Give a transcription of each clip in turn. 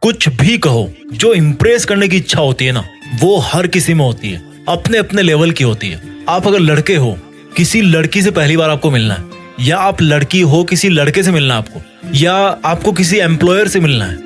कुछ भी कहो, जो इम्प्रेस करने की इच्छा होती है ना, वो हर किसी में होती है, अपने अपने लेवल की होती है। आप अगर लड़के हो, किसी लड़की से पहली बार आपको मिलना है, या आप लड़की हो, किसी लड़के से मिलना है आपको, या आपको किसी एम्प्लॉयर से मिलना है,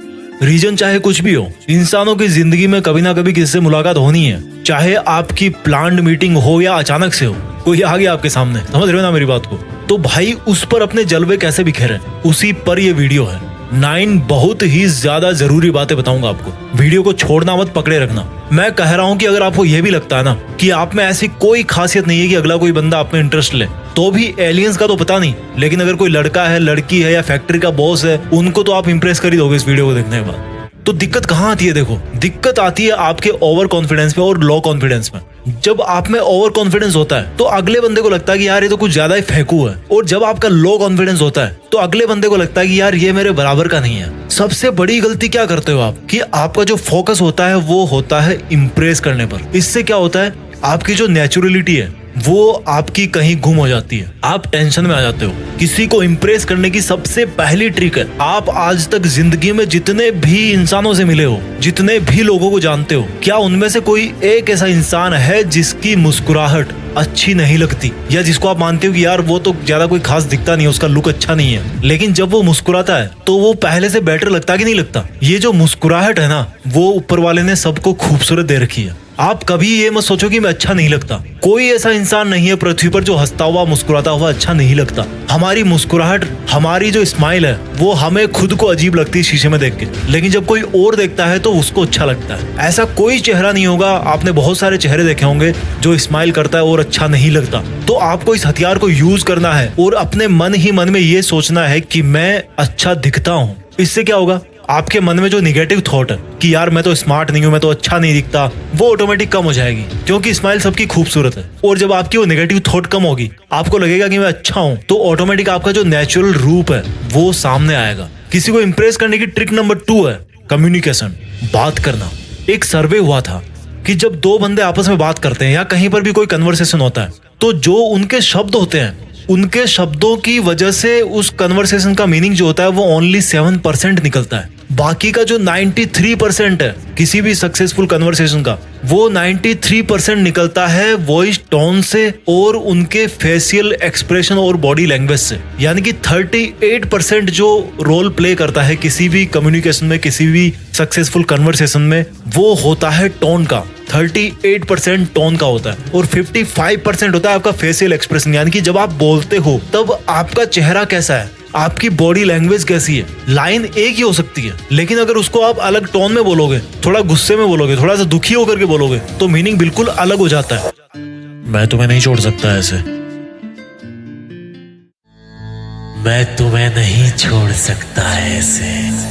रीजन चाहे कुछ भी हो, इंसानों की जिंदगी में कभी ना कभी किसी से मुलाकात होनी है। चाहे आपकी प्लान्ड मीटिंग हो या अचानक से हो, कोई आ गया आपके सामने, समझ रहे हो ना मेरी बात को? तो भाई उस पर अपने जलवे कैसे बिखेरे, उसी पर ये वीडियो है। 9 बहुत ही ज्यादा जरूरी बातें बताऊंगा आपको। वीडियो को छोड़ना मत, पकड़े रखना। मैं कह रहा हूं कि अगर आपको यह भी लगता है ना कि आप में ऐसी कोई खासियत नहीं है कि अगला कोई बंदा आप में इंटरेस्ट ले, तो भी एलियंस का तो पता नहीं, लेकिन अगर कोई लड़का है, लड़की है या फैक्ट्री का बॉस है, उनको तो आप इंप्रेस कर ही दोगे इस वीडियो को देखने के बाद। तो दिक्कत कहाँ आती है? देखो, दिक्कत आती है आपके ओवर कॉन्फिडेंस में और लो कॉन्फिडेंस में। जब आप में ओवर कॉन्फिडेंस होता है तो अगले बंदे को लगता है कि यार ये तो कुछ ज्यादा ही फेंकू है, और जब आपका लो कॉन्फिडेंस होता है तो अगले बंदे को लगता है कि यार ये मेरे बराबर का नहीं है। सबसे बड़ी गलती क्या करते हो आप कि आपका जो फोकस होता है वो होता है इम्प्रेस करने पर। इससे क्या होता है, आपकी जो नेचुरलिटी है वो आपकी कहीं गुम हो जाती है, आप टेंशन में आ जाते हो। किसी को इम्प्रेस करने की सबसे पहली ट्रिक है, आप आज तक जिंदगी में जितने भी इंसानों से मिले हो, जितने भी लोगों को जानते हो, क्या उनमें से कोई एक ऐसा इंसान है जिसकी मुस्कुराहट अच्छी नहीं लगती, या जिसको आप मानते हो कि यार वो तो ज्यादा कोई खास दिखता नहीं है, उसका लुक अच्छा नहीं है, लेकिन जब वो मुस्कुराता है तो वो पहले से बेटर लगता कि नहीं लगता? ये जो मुस्कुराहट है ना, वो ऊपर वाले ने सबको खूबसूरत दे रखी है। आप कभी ये मत सोचो कि मैं अच्छा नहीं लगता। कोई ऐसा इंसान नहीं है पृथ्वी पर जो हंसता हुआ, मुस्कुराता हुआ अच्छा नहीं लगता। हमारी मुस्कुराहट, हमारी जो स्माइल है, वो हमें खुद को अजीब लगती है शीशे में देख के, लेकिन जब कोई और देखता है तो उसको अच्छा लगता है। ऐसा कोई चेहरा नहीं होगा, आपने बहुत सारे चेहरे देखे होंगे जो स्माइल करता है और अच्छा नहीं लगता। तो आपको इस हथियार को यूज करना है और अपने मन ही मन में ये सोचना है कि मैं अच्छा दिखता हूँ। इससे क्या होगा, आपके मन में जो निगेटिव थॉट है कि यार मैं तो स्मार्ट नहीं हूं, मैं तो अच्छा नहीं दिखता, वो ऑटोमेटिक कम हो जाएगी, क्योंकि स्माइल सबकी खूबसूरत है। और जब आपकी वो निगेटिव थॉट कम होगी, आपको लगेगा कि मैं अच्छा हूं, तो ऑटोमेटिक आपका जो नेचुरल रूप है वो सामने आएगा। किसी को इंप्रेस करने की ट्रिक नंबर 2 है कम्युनिकेशन, बात करना। एक सर्वे हुआ था कि जब दो बंदे आपस में बात करते हैं या कहीं पर भी कोई कन्वर्सेशन होता है, तो जो उनके शब्द होते हैं, उनके शब्दों की वजह से उस कन्वर्सेशन का मीनिंग जो होता है वो ओनली 7% निकलता है। बाकी का जो 93% है किसी भी सक्सेसफुल कन्वर्सेशन का, वो 93% निकलता है वॉइस टोन से और उनके फेशियल एक्सप्रेशन और बॉडी लैंग्वेज से। यानी कि 38% जो रोल प्ले करता है किसी भी कम्युनिकेशन में, किसी भी सक्सेसफुल कन्वर्सेशन में, वो होता है टोन का। 38% टोन का होता है और 55% होता है आपका फेशियल एक्सप्रेशन। यानी कि जब आप बोलते हो तब आपका चेहरा कैसा है, आपकी बॉडी लैंग्वेज कैसी है। लाइन एक ही हो सकती है, लेकिन अगर उसको आप अलग टोन में बोलोगे, थोड़ा गुस्से में बोलोगे, थोड़ा सा दुखी होकर के बोलोगे, तो मीनिंग बिल्कुल अलग हो जाता है। मैं तुम्हें नहीं छोड़ सकता ऐसे, मैं तुम्हें नहीं छोड़ सकता ऐसे।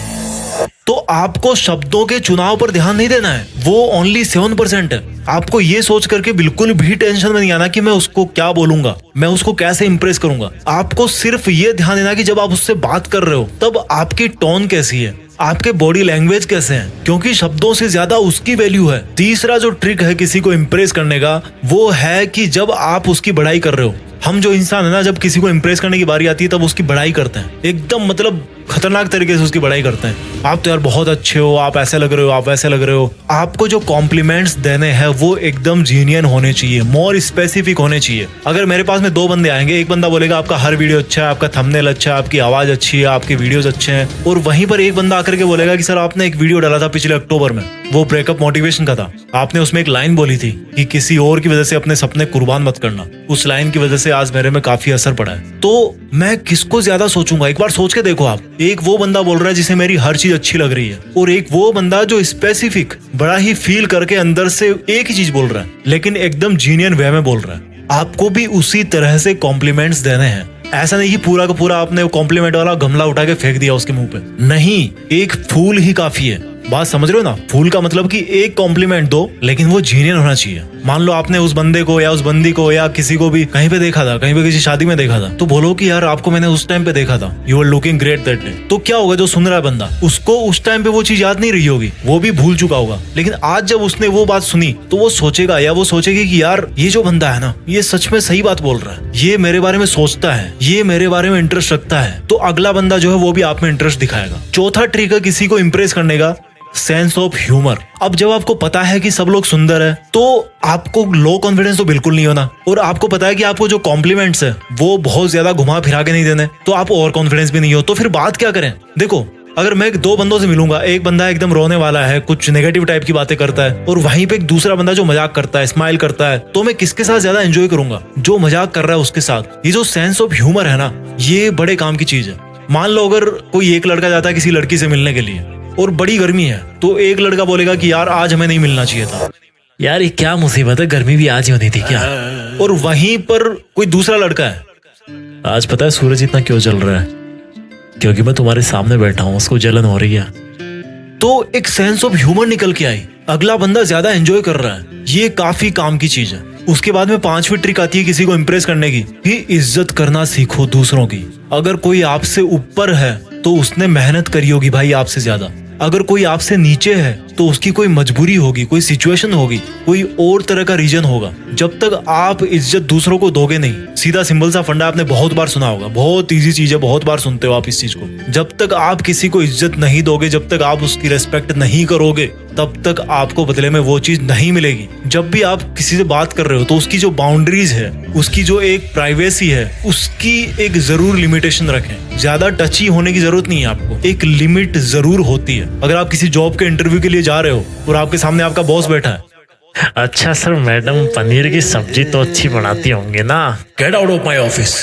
तो आपको शब्दों के चुनाव पर ध्यान नहीं देना है, वो ओनली 7% है। आपको ये सोच करके बिल्कुल भी टेंशन में नहीं आना कि मैं उसको क्या बोलूंगा, मैं उसको कैसे इंप्रेस करूंगा। आपको सिर्फ ये ध्यान देना कि जब आप उससे बात कर रहे हो तब आपकी टोन कैसी है, आपके बॉडी लैंग्वेज कैसे हैं, क्योंकि शब्दों से ज्यादा उसकी वैल्यू है। तीसरा जो ट्रिक है किसी को इंप्रेस करने का, वो है कि जब आप उसकी बड़ाई कर रहे हो, हम जो इंसान है ना, जब किसी को इंप्रेस करने की बारी आती है तब उसकी बड़ाई करते हैं, एकदम मतलब खतरनाक तरीके से उसकी बड़ाई करते हैं। आप तो यार बहुत अच्छे हो, आप ऐसे लग रहे हो, आप वैसे लग रहे हो। आपको जो कॉम्प्लीमेंट्स देने हैं वो एकदम जीनियन होने चाहिए, मोर स्पेसिफिक होने चाहिए। अगर मेरे पास में 2 बंदे आएंगे, एक बंदा बोलेगा आपका हर वीडियो अच्छा है, आपका थंबनेल अच्छा है, आपकी आवाज अच्छी है, आपके वीडियोस अच्छे हैं, और वहीं पर एक बंदा आकर के बोलेगा कि सर आपने एक वीडियो डाला था पिछले अक्टूबर में, वो ब्रेकअप मोटिवेशन का था, आपने उसमें एक लाइन बोली थी कि किसी और की वजह से अपने सपने कुर्बान मत करना। उस लाइन की वजह से आज मेरे में काफी असर पड़ा है। तो मैं किसको ज्यादा सोचूंगा? एक बार सोच के देखो आप। एक वो बंदा बोल रहा है जिसे मेरी हर चीज अच्छी लग रही है, और एक वो बंदा जो स्पेसिफिक बड़ा ही फील करके अंदर से एक ही चीज बोल रहा है, लेकिन एकदम जीनियन वे में बोल रहा है। आपको भी उसी तरह से कॉम्प्लीमेंट्स देने हैं। ऐसा नहीं कि पूरा का पूरा आपने कॉम्प्लीमेंट वाला गमला उठा के फेंक दिया उसके मुंह पे, नहीं, एक फूल ही काफी है। बात समझ रहे हो ना? फूल का मतलब कि एक कॉम्प्लीमेंट दो, लेकिन वो जेन्युइन होना चाहिए। मान लो आपने उस बंदे को या उस बंदी को या किसी को भी कहीं पे देखा था, कहीं पे किसी शादी में देखा था, तो बोलो कि यार आपको मैंने उस टाइम पे देखा था, you are looking great that day. तो क्या होगा, जो सुन रहा है बंदा, उसको उस टाइम पे वो चीज याद नहीं रही होगी, वो भी भूल चुका होगा, लेकिन आज जब उसने वो बात सुनी तो वो सोचेगा या वो सोचेगी कि यार ये जो बंदा है ना, ये सच में सही बात बोल रहा है, ये मेरे बारे में सोचता है, ये मेरे बारे में इंटरेस्ट रखता है। तो अगला बंदा जो है वो भी आप में इंटरेस्ट दिखाएगा। चौथा ट्रिक है किसी को इंप्रेस करने का, सेंस ऑफ ह्यूमर। अब जब आपको पता है कि सब लोग सुंदर है, तो आपको लो कॉन्फिडेंस तो बिल्कुल नहीं होना, और आपको पता है कि आपको जो कॉम्प्लीमेंट्स है वो बहुत ज्यादा घुमा फिरा के नहीं देने, तो आप ओवर कॉन्फिडेंस भी नहीं हो। तो फिर बात क्या करें? देखो, अगर मैं दो बंदों से मिलूंगा, एक बंदा एकदम रोने वाला है, कुछ नेगेटिव टाइप की बातें करता है, और वहीं पे एक दूसरा बंदा जो मजाक करता है, स्माइल करता है, तो मैं किसके साथ ज्यादा एंजॉय करूंगा? जो मजाक कर रहा है उसके साथ। ये जो सेंस ऑफ ह्यूमर है ना, ये बड़े काम की चीज है। मान लो अगर कोई एक लड़का जाता है किसी लड़की से मिलने के लिए और बड़ी गर्मी है, तो एक लड़का बोलेगा कि यार आज हमें नहीं मिलना चाहिए था, यार ये क्या मुसीबत है, गर्मी भी आज ही होनी थी क्या? और वहीं पर कोई दूसरा लड़का है, आज पता है सूरज इतना क्यों जल रहा है? क्योंकि मैं तुम्हारे सामने बैठा हूँ, उसको जलन हो रही है। तो एक सेंस ऑफ ह्यूमर निकल के आई, अगला बंदा ज्यादा एंजॉय कर रहा है, ये काफी काम की चीज है। उसके बाद में पांचवी ट्रिक आती है किसी को इंप्रेस करने की, कि इज्जत करना सीखो दूसरों की। अगर कोई आपसे ऊपर है तो उसने मेहनत करी होगी भाई आपसे ज्यादा। अगर कोई आपसे नीचे है तो उसकी कोई मजबूरी होगी, कोई सिचुएशन होगी, कोई और तरह का रीजन होगा। जब तक आप इज्जत दूसरों को दोगे नहीं, सीधा सिंपल सा फंडा आपने बहुत बार सुना होगा, बहुत इजी चीज है, बहुत बार सुनते हो आप इस चीज को। जब तक आप किसी को इज्जत नहीं दोगे, जब तक आप उसकी रेस्पेक्ट नहीं करोगे, तब तक आपको बदले में वो चीज नहीं मिलेगी। जब भी आप किसी से बात कर रहे हो तो उसकी जो बाउंड्रीज है, उसकी जो एक प्राइवेसी है, उसकी एक जरूर लिमिटेशन रखें। ज्यादा टची होने की जरूरत नहीं है आपको, एक लिमिट जरूर होती है। अगर आप किसी जॉब के इंटरव्यू के लिए जा रहे हो और आपके सामने आपका बॉस बैठा है, अच्छा सर, मैडम पनीर की सब्जी तो अच्छी बनाती होंगे ना? Get out of my office.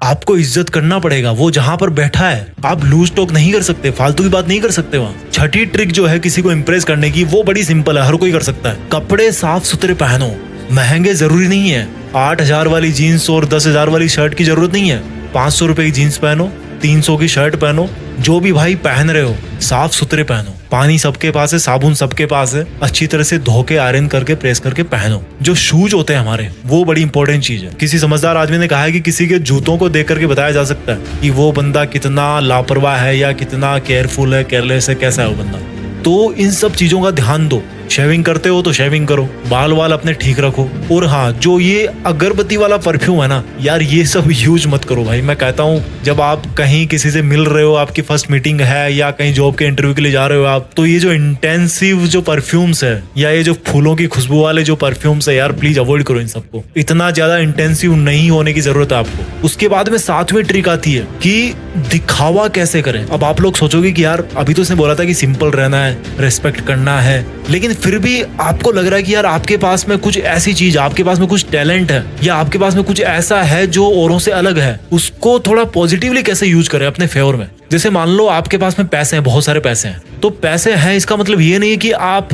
आपको इज्जत करना पड़ेगा, वो जहां पर बैठा है। आप लूज टॉक नहीं कर सकते, फालतू की बात नहीं कर सकते वहां। छठी ट्रिक जो है किसी को इंप्रेस करने की, वो बड़ी सिंपल है, हर कोई कर सकता है। कपड़े साफ सुथरे पहनो। महंगे जरूरी नहीं है, 8,000 वाली जीन्स और 10,000 वाली शर्ट की जरूरत नहीं है। 500 रुपए की जीन्स पहनो, 300 की शर्ट पहनो, जो भी भाई पहन रहे हो साफ सुथरे पहनो। पानी सबके पास है, साबुन सबके पास है, अच्छी तरह से धो के आयरन करके प्रेस करके पहनो। जो शूज होते हैं हमारे, वो बड़ी इंपॉर्टेंट चीज है। किसी समझदार आदमी ने कहा है कि किसी के जूतों को देख करके बताया जा सकता है कि वो बंदा कितना लापरवाह है या कितना केयरफुल है, केयरलेस है, कैसा है वो बंदा। तो इन सब चीजों का ध्यान दो। शेविंग करते हो तो शेविंग करो, बाल वाल अपने ठीक रखो। और हाँ, जो ये अगरबत्ती वाला परफ्यूम है ना यार, ये सब यूज मत करो भाई। मैं कहता हूँ जब आप कहीं किसी से मिल रहे हो, आपकी फर्स्ट मीटिंग है या कहीं जॉब के इंटरव्यू के लिए जा रहे हो आप, तो ये जो इंटेंसिव जो परफ्यूम्स है या ये जो फूलों की खुशबू वाले जो परफ्यूम्स है यार, प्लीज अवॉइड करो इन सबको। इतना ज्यादा इंटेंसिव नहीं होने की जरूरत है आपको। उसके बाद में 7वीं ट्रिक आती है कि दिखावा कैसे करें। अब आप लोग सोचोगे कि यार अभी तो इसने बोला था कि सिंपल रहना है, रेस्पेक्ट करना है, लेकिन फिर भी आपको लग रहा है कि यार आपके पास में कुछ ऐसी चीज, आपके पास में कुछ टैलेंट है या आपके पास में कुछ ऐसा है जो औरों से अलग है, उसको थोड़ा पॉजिटिवली कैसे यूज करें अपने फेवर में। जैसे मान लो आपके पास में पैसे हैं, बहुत सारे पैसे हैं, तो पैसे हैं इसका मतलब ये नहीं कि आप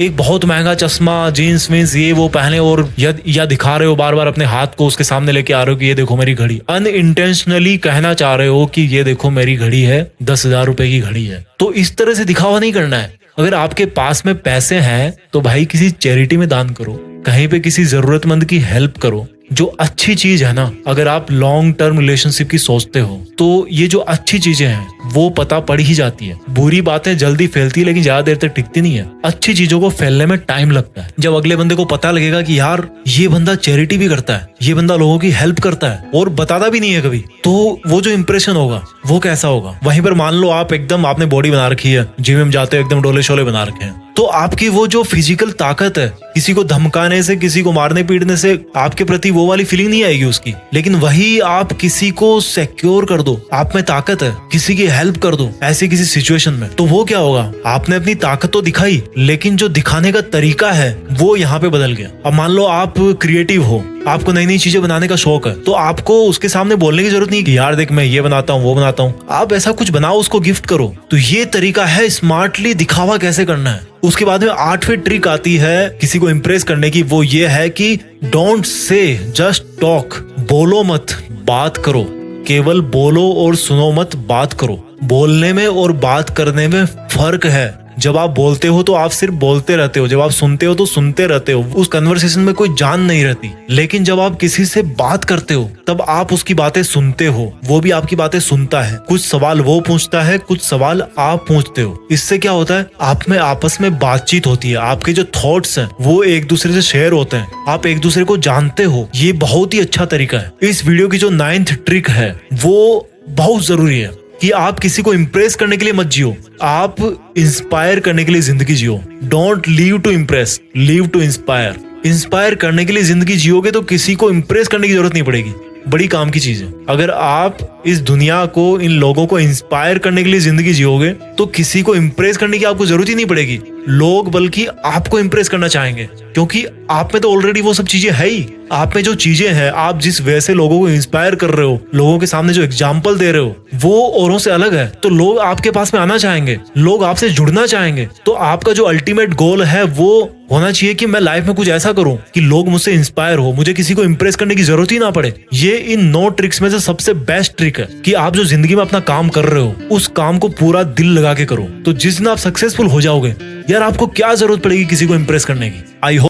एक बहुत महंगा चश्मा, जीन्स वीन्स ये वो पहने और या दिखा रहे हो बार बार अपने हाथ को उसके सामने लेके आ रहे हो कि ये देखो मेरी घड़ी। अनइंटेंशनली कहना चाह रहे हो कि ये देखो मेरी घड़ी है, 10,000 रुपए की घड़ी है। तो इस तरह से दिखावा नहीं करना है। अगर आपके पास में पैसे हैं तो भाई किसी चैरिटी में दान करो, कहीं पे किसी जरूरतमंद की हेल्प करो, जो अच्छी चीज है ना। अगर आप लॉन्ग टर्म रिलेशनशिप की सोचते हो तो ये जो अच्छी चीजें हैं वो पता पड़ ही जाती है। बुरी बातें जल्दी फैलती है लेकिन ज्यादा देर तक टिकती नहीं है। अच्छी चीजों को फैलने में टाइम लगता है। जब अगले बंदे को पता लगेगा कि यार ये बंदा चैरिटी भी करता है, ये बंदा लोगों की हेल्प करता है और बताता भी नहीं है कभी, तो वो जो इंप्रेशन होगा वो कैसा होगा। वहीं पर मान लो आप एकदम आपने बॉडी बना रखी है, जिम में जाते हो एकदम डोले शोले बना रखे हैं, तो आपकी वो जो फिजिकल ताकत है, किसी को धमकाने से, किसी को मारने पीटने से आपके प्रति वो वाली फीलिंग नहीं आएगी उसकी। लेकिन वही आप किसी को सिक्योर कर दो, आप में ताकत है, किसी की हेल्प कर दो ऐसी किसी सिचुएशन में, तो वो क्या होगा, आपने अपनी ताकत तो दिखाई लेकिन जो दिखाने का तरीका है वो यहाँ पे बदल गया। अब मान लो आप क्रिएटिव हो, आपको नई नई चीजें बनाने का शौक है, तो आपको उसके सामने बोलने की जरूरत नहीं कि यार देख मैं ये बनाता हूँ वो बनाता हूँ। आप ऐसा कुछ बनाओ, उसको गिफ्ट करो। तो ये तरीका है स्मार्टली दिखावा कैसे करना है। उसके बाद में 8वीं ट्रिक आती है किसी को इंप्रेस करने की, वो ये है कि डोंट से, जस्ट टॉक। बोलो मत, बात करो। केवल बोलो और सुनो मत, बात करो। बोलने में और बात करने में फर्क है। जब आप बोलते हो तो आप सिर्फ बोलते रहते हो, जब आप सुनते हो तो सुनते रहते हो, उस कन्वर्सेशन में कोई जान नहीं रहती। लेकिन जब आप किसी से बात करते हो तब आप उसकी बातें सुनते हो, वो भी आपकी बातें सुनता है। कुछ सवाल वो पूछता है, कुछ सवाल आप पूछते हो। इससे क्या होता है, आप में आपस में बातचीत होती है, आपके जो थॉट्स हैं वो एक दूसरे से शेयर होते हैं, आप एक दूसरे को जानते हो। ये बहुत ही अच्छा तरीका है। इस वीडियो की जो 9th ट्रिक है वो बहुत जरूरी है कि आप किसी को इम्प्रेस करने के लिए मत जियो, आप इंस्पायर करने के लिए जिंदगी जियो। Don't live to impress, live to inspire. Inspire करने के लिए जिंदगी जियोगे तो किसी को इम्प्रेस करने की जरूरत नहीं पड़ेगी। बड़ी काम की चीज है। अगर आप इस दुनिया को, इन लोगों को इंस्पायर करने के लिए जिंदगी जियोगे तो किसी को इम्प्रेस करने की आपको जरूरत ही नहीं पड़ेगी। लोग बल्कि आपको इम्प्रेस करना चाहेंगे, क्योंकि आप में तो ऑलरेडी वो सब चीजें है ही। आप में जो चीजें हैं, आप जिस वैसे लोगों को इंस्पायर कर रहे हो, लोगों के सामने जो एग्जाम्पल दे रहे हो, वो औरों से अलग है। तो लोग आपके पास में आना चाहेंगे, लोग आपसे जुड़ना चाहेंगे। तो आपका जो अल्टीमेट गोल है वो होना चाहिए कि मैं लाइफ में कुछ ऐसा करूं कि लोग मुझसे इंस्पायर हो, मुझे किसी को इंप्रेस करने की जरूरत ही ना पड़े। ये इन 9 ट्रिक्स में से सबसे बेस्ट ट्रिक है कि आप जो जिंदगी में अपना काम कर रहे हो उस काम को पूरा दिल लगा के करो। तो जिस दिन आप सक्सेसफुल हो जाओगे, यार आपको क्या जरूरत पड़ेगी किसी को इंप्रेस करने की। I hope